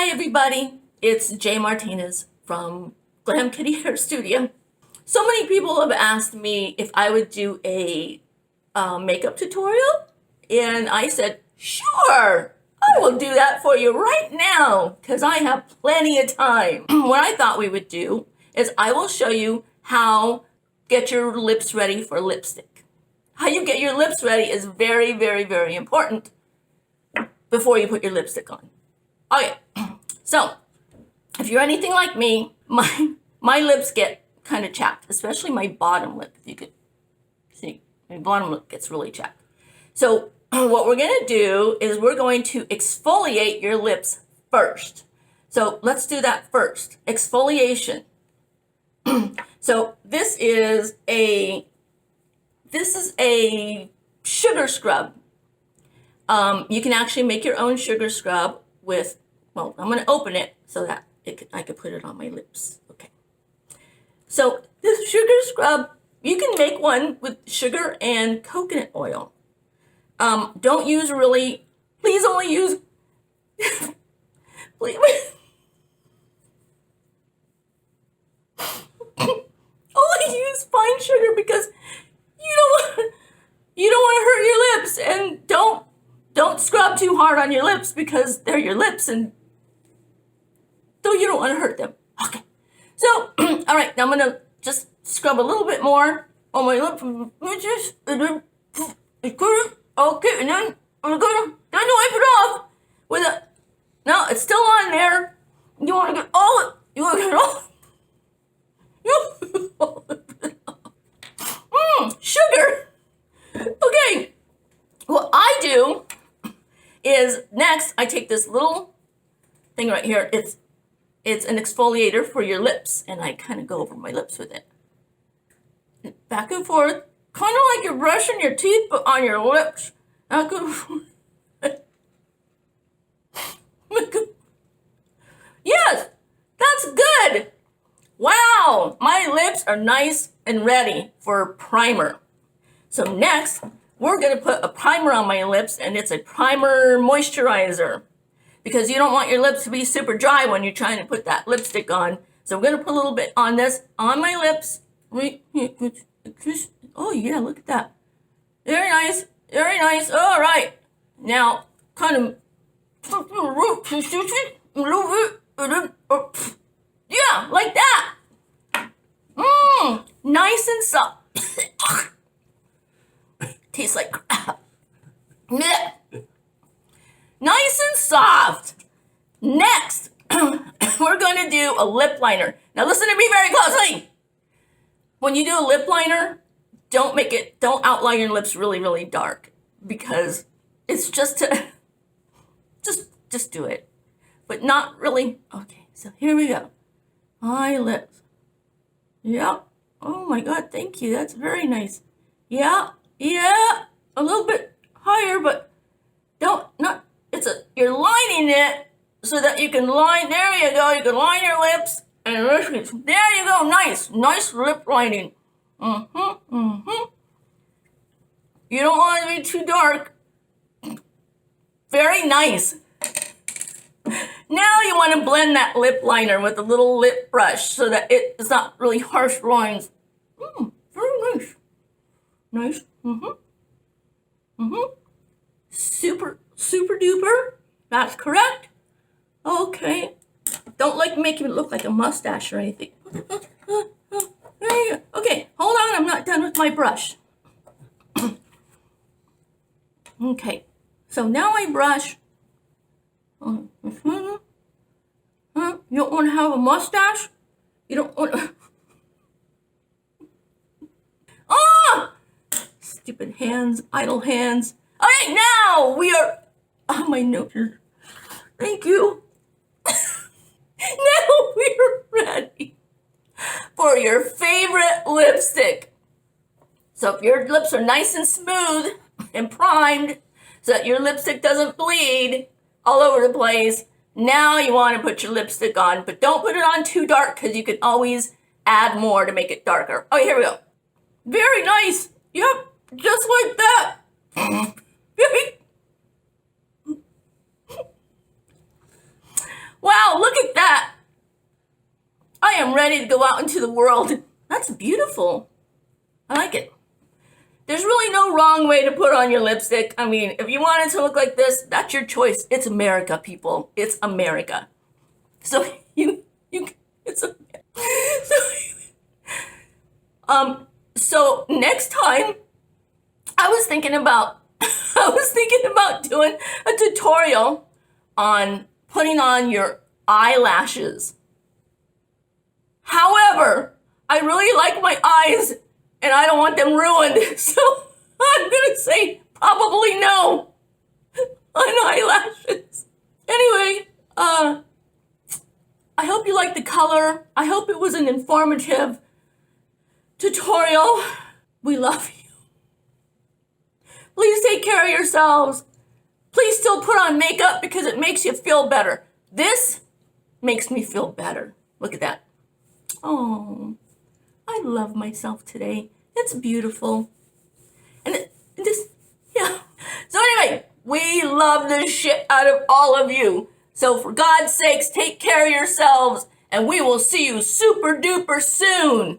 Hi everybody, it's Jay Martinez from Glam Kitty Hair Studio. So many people have asked me if I would do a makeup tutorial, and I said, sure, I will do that for you right now because I have plenty of time. What I thought we would do is I will show you how get your lips ready for lipstick. How you get your lips ready is very, very, very important before you put your lipstick on. Okay, so if you're anything like me, my lips get kind of chapped, especially my bottom lip. You could see my bottom lip gets really chapped. So what we're gonna do is we're going to exfoliate your lips first. So let's do that first. Exfoliation. So this is a sugar scrub. You can actually make your own sugar scrub with, well, I'm going to open it so that I could put it on my lips. Okay. So this sugar scrub, you can make one with sugar and coconut oil. Don't use really, please only use, please, only use fine sugar because you don't want to hurt your lips, and don't scrub too hard on your lips because they're your lips, and though you don't want to hurt them. Okay. So, all right, now I'm going to just scrub a little bit more on my lips. Okay, and then I'm going to wipe it off with a, no, it's still on there. You want to get all it, you want to get all sugar. Okay, what I do is next I take this little thing right here. It's an exfoliator for your lips, and I kind of go over my lips with it. Back and forth, kind of like you're brushing your teeth, but on your lips. Back and forth. Yes, that's good. Wow, my lips are nice and ready for primer. So next, we're going to put a primer on my lips, and it's a primer moisturizer because you don't want your lips to be super dry when you're trying to put that lipstick on. So we're going to put a little bit on this on my lips. Oh yeah, look at that. Very nice, very nice. All right, now kind of, yeah, like that. Nice and soft. Tastes like crap. Nice and soft. Next, we're going to do a lip liner. Now listen to me very closely. When you do a lip liner, don't outline your lips really, really dark because it's just to, just do it, but not really. Okay, so here we go. My lips. Yeah. Oh my God, thank you. That's very nice. Yeah. Yeah, a little bit higher, but you're lining it so that you can line, there you go, you can line your lips, and there you go, nice lip lining. You don't want to be too dark. Very nice. Now you want to blend that lip liner with a little lip brush so that it's not really harsh lines. Very nice. Nice. Super duper. That's correct. Okay. Don't make it look like a mustache or anything. There you go. Okay, hold on. I'm not done with my brush. Okay. So now I brush. You don't want to have a mustache? You don't want to... Stupid hands, idle hands. Okay, now we are... Oh, my nose. Thank you. Now we're ready for your favorite lipstick. So if your lips are nice and smooth and primed so that your lipstick doesn't bleed all over the place, now you want to put your lipstick on, but don't put it on too dark because you can always add more to make it darker. Oh, here we go. Very nice. Yep, just like that. Wow, ready to go out into the world. That's beautiful. I like it. There's really no wrong way to put on your lipstick. I mean, if you want it to look like this, that's your choice. It's America, people. It's America. So so next time I was thinking about doing a tutorial on putting on your eyelashes. However, I really like my eyes and I don't want them ruined. So I'm gonna say probably no on eyelashes. Anyway, I hope you liked the color. I hope it was an informative tutorial. We love you. Please take care of yourselves. Please still put on makeup because it makes you feel better. This makes me feel better. Look at that. Oh, I love myself today. It's beautiful. And this, yeah. So anyway, we love the shit out of all of you. So for God's sakes, take care of yourselves and we will see you super duper soon.